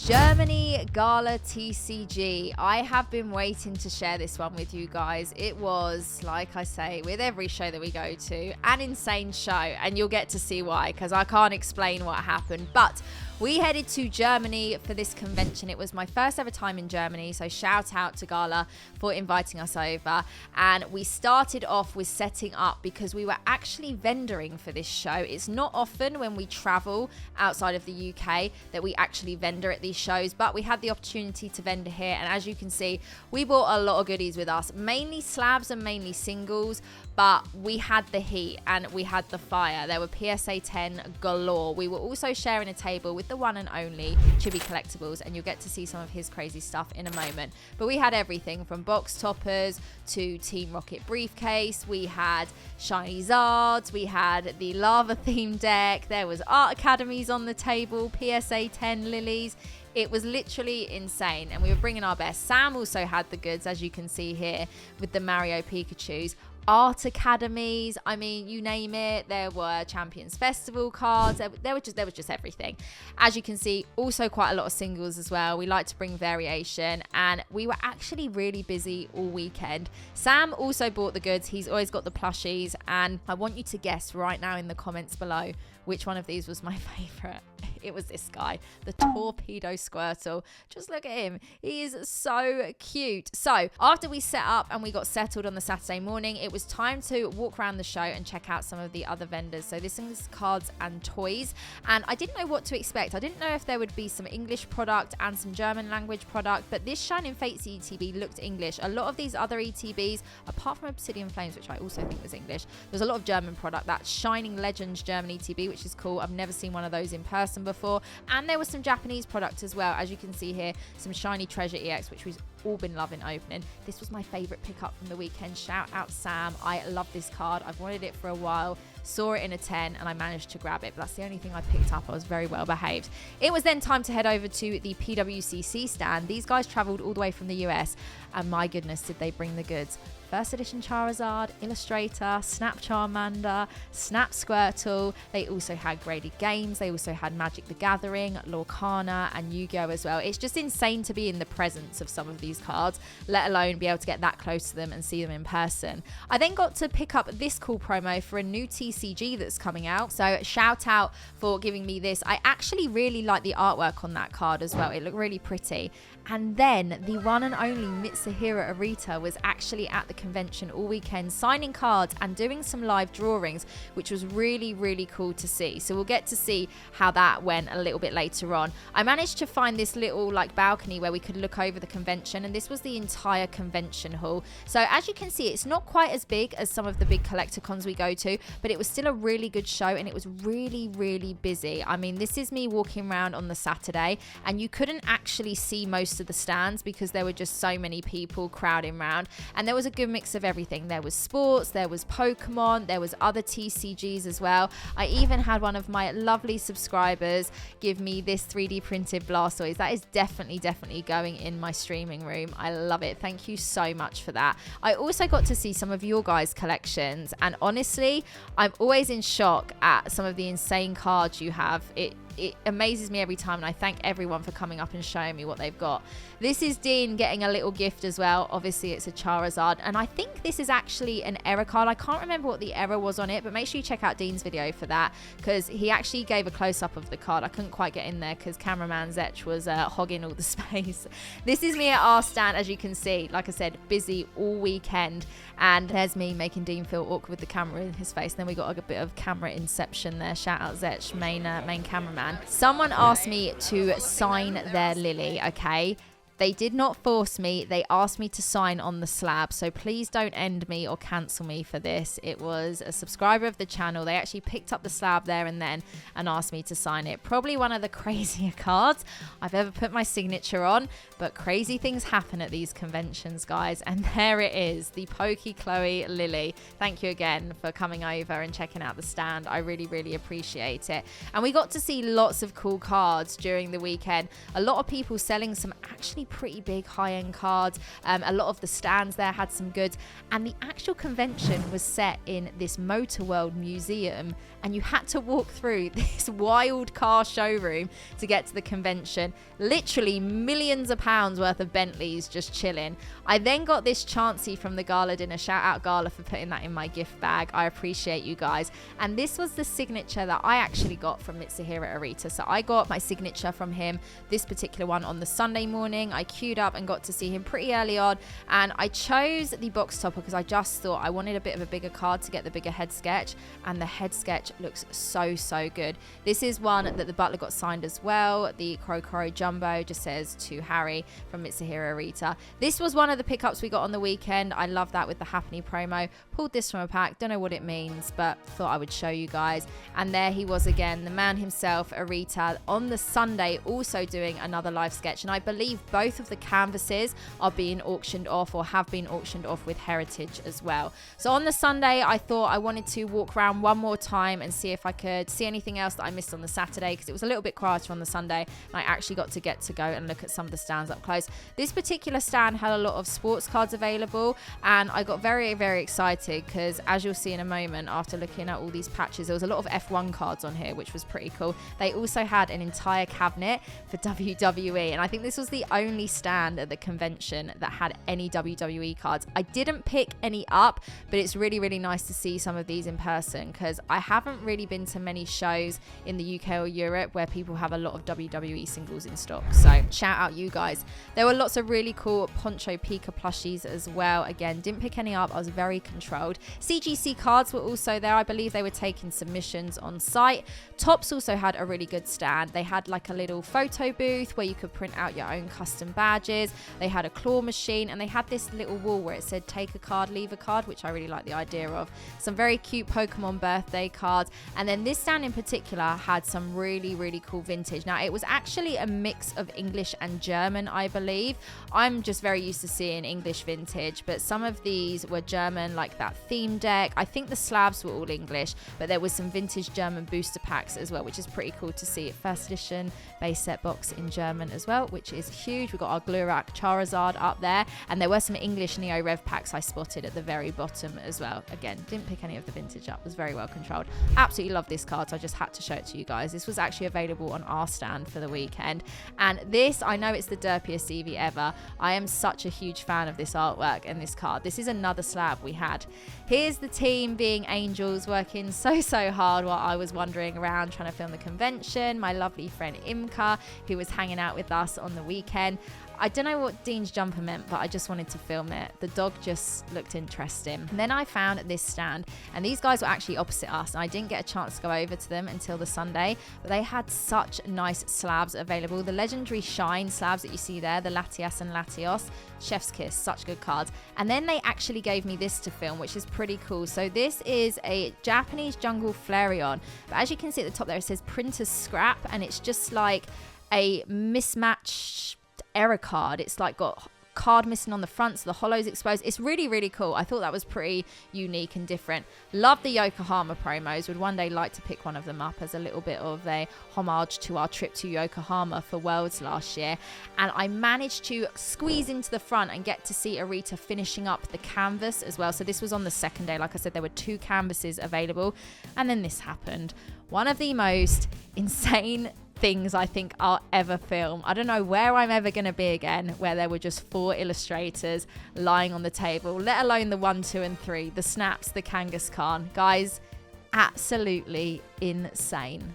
Germany Gala TCG. I have been waiting to share this one with you guys. It was, like I say, with every show that we go to, an insane show, and you'll get to see why, because I can't explain what happened. But we headed to Germany for this convention. It was my first ever time in Germany, so shout out to Gala for inviting us over. And we started off with setting up because we were actually vendoring for this show. It's not often when we travel outside of the UK that we actually vendor at these shows, but we had the opportunity to vendor here. And as you can see, we bought a lot of goodies with us, mainly slabs and mainly singles, but we had the heat and we had the fire. There were PSA 10 galore. We were also sharing a table with the one and only TCG Collectibles, and you'll get to see some of his crazy stuff in a moment. But we had everything from box toppers to Team Rocket briefcase. We had shiny Zards. We had the lava themed deck. There was art academies on the table, PSA 10 lilies. It was literally insane, and we were bringing our best. Sam also had the goods, as you can see here, with the Mario Pikachus. Art academies, I mean, you name it. There were Champions Festival cards. There was just everything. As you can see, also quite a lot of singles as well. We like to bring variation, and we were actually really busy all weekend. Sam also bought the goods. He's always got the plushies, and I want you to guess right now in the comments below which one of these was my favorite. It was this guy, the Torpedo Squirtle. Just look at him. He is so cute. So after we set up and we got settled on the Saturday morning, it was time to walk around the show and check out some of the other vendors. So this is cards and toys. And I didn't know what to expect. I didn't know if there would be some English product and some German language product, but this Shining Fates ETB looked English. A lot of these other ETBs, apart from Obsidian Flames, which I also think was English, there's a lot of German product. That Shining Legends German ETB, which is cool. I've never seen one of those in person before. And there was some Japanese product as well. As you can see here, some Shiny Treasure EX, which we've all been loving opening. This was my favorite pickup from the weekend. Shout out Sam. I love this card. I've wanted it for a while. Saw it in a 10 and I managed to grab it, but that's the only thing I picked up. I was very well behaved. It was then time to head over to the PWCC stand. These guys traveled all the way from the US, and my goodness, did they bring the goods. First edition Charizard, Illustrator, Snap Charmander, Snap Squirtle. They also had graded games. They also had Magic the Gathering, Lorcana, and Yu-Gi-Oh as well. It's just insane to be in the presence of some of these cards, let alone be able to get that close to them and see them in person. I then got to pick up this cool promo for a new TCG that's coming out. So shout out for giving me this. I actually really like the artwork on that card as well. It looked really pretty. And then the one and only Mitsuhiro Arita was actually at the convention all weekend signing cards and doing some live drawings, which was really, really cool to see. So we'll get to see how that went a little bit later on. I managed to find this little balcony where we could look over the convention, and this was the entire convention hall. So as you can see, it's not quite as big as some of the big collector cons we go to, but it was still a really good show, and it was really, really busy. I mean, this is me walking around on the Saturday, and you couldn't actually see most of the stands because there were just so many people crowding around, and there was a good mix of everything. There was sports, there was Pokemon, there was other TCGs as well. I even had one of my lovely subscribers give me this 3D printed Blastoise. That is definitely going in my streaming room. I love it. Thank you so much for that. I also got to see some of your guys' collections, and honestly, I'm always in shock at some of the insane cards you have. It amazes me every time, and I thank everyone for coming up and showing me what they've got. This is Dean getting a little gift as well. Obviously, it's a Charizard, and I think this is actually an error card. I can't remember what the error was on it, but make sure you check out Dean's video for that, because he actually gave a close-up of the card. I couldn't quite get in there because cameraman Zetch was hogging all the space. This is me at our stand, as you can see. Like I said, busy all weekend, and there's me making Dean feel awkward with the camera in his face. Then we got a bit of camera inception there. Shout out Zetch, main cameraman. Someone asked me to sign their Lily, okay? They did not force me. They asked me to sign on the slab. So please don't end me or cancel me for this. It was a subscriber of the channel. They actually picked up the slab there and then and asked me to sign it. Probably one of the crazier cards I've ever put my signature on. But crazy things happen at these conventions, guys. And there it is, the Pokey Chloe Lily. Thank you again for coming over and checking out the stand. I really, really appreciate it. And we got to see lots of cool cards during the weekend. A lot of people selling some actually pretty big high-end cards. A lot of the stands there had some goods, and the actual convention was set in this Motor World museum, and you had to walk through this wild car showroom to get to the convention. Literally millions of pounds worth of Bentleys just chilling. I then got this Chansey from the Gala dinner. Shout out Gala for putting that in my gift bag. I appreciate you guys. And this was the signature that I actually got from Mitsuhiro Arita. So I got my signature from him, this particular one, on the Sunday morning. I queued up and got to see him pretty early on, and I chose the box topper because I just thought I wanted a bit of a bigger card to get the bigger head sketch, and the head sketch looks so good. This is one that the Butler got signed as well. The Korokoro Jumbo just says to Harry from Mitsuhiro Arita. This was one of the pickups we got on the weekend. I love that with the Happily promo. Pulled this from a pack, don't know what it means, but thought I would show you guys. And there he was again, the man himself, Arita, on the Sunday also doing another live sketch, and I believe both of the canvases are being auctioned off or have been auctioned off with Heritage as well. So on the Sunday, I thought I wanted to walk around one more time and see if I could see anything else that I missed on the Saturday, because it was a little bit quieter on the Sunday, and I actually got to go and look at some of the stands up close. This particular stand had a lot of sports cards available, and I got very excited because, as you'll see in a moment, after looking at all these patches, there was a lot of F1 cards on here, which was pretty cool. They also had an entire cabinet for WWE, and I think this was the only stand at the convention that had any WWE cards. I didn't pick any up, but it's really nice to see some of these in person, because I haven't really been to many shows in the UK or Europe where people have a lot of WWE singles in stock. So shout out you guys. There were lots of really cool Poncho Pika plushies as well. Again, didn't pick any up. I was very controlled. CGC cards were also there. I believe they were taking submissions on site. Topps also had a really good stand. They had like a little photo booth where you could print out your own custom badges. They had a claw machine, and they had this little wall where it said take a card, leave a card, which I really like the idea of. Some very cute Pokemon birthday cards. And then this stand in particular had some really cool vintage. Now, it was actually a mix of English and German, I believe. I'm just very used to seeing English vintage, but some of these were German, like that theme deck. I think the slabs were all English, but there was some vintage German booster packs as well, which is pretty cool to see. First edition base set box in German as well, which is huge. We've got our Glurak Charizard up there, and there were some English Neo Rev packs I spotted at the very bottom as well. Again, didn't pick any of the vintage up, was very well controlled. Absolutely love this card, so I just had to show it to you guys. This was actually available on our stand for the weekend, and this, I know it's the derpiest Eevee ever. I am such a huge fan of this artwork and this card. This is another slab we had. Here's the team being angels, working so hard while I was wandering around trying to film the convention. My lovely friend Imka, who was hanging out with us on the weekend. I don't know what Dean's jumper meant, but I just wanted to film it. The dog just looked interesting. And then I found this stand, and these guys were actually opposite us, and I didn't get a chance to go over to them until the Sunday, but they had such nice slabs available. The legendary Shine slabs that you see there, the Latias and Latios, chef's kiss, such good cards. And then they actually gave me this to film, which is pretty cool. So this is a Japanese Jungle Flareon, but as you can see at the top there, it says Printer's Scrap, and it's just like a mismatched error card. It's like got card missing on the front, so the hollow's exposed. It's really cool. I thought that was pretty unique and different. Love the Yokohama promos. Would one day like to pick one of them up as a little bit of a homage to our trip to Yokohama for Worlds last year. And I managed to squeeze into the front and get to see Arita finishing up the canvas as well. So this was on the second day. Like I said, there were 2 canvases available, and then this happened. One of the most insane things I think I'll ever film. I don't know where I'm ever going to be again where there were just 4 illustrators lying on the table, let alone the 1, 2 and 3, the snaps, the Kangaskhan. Guys, absolutely insane.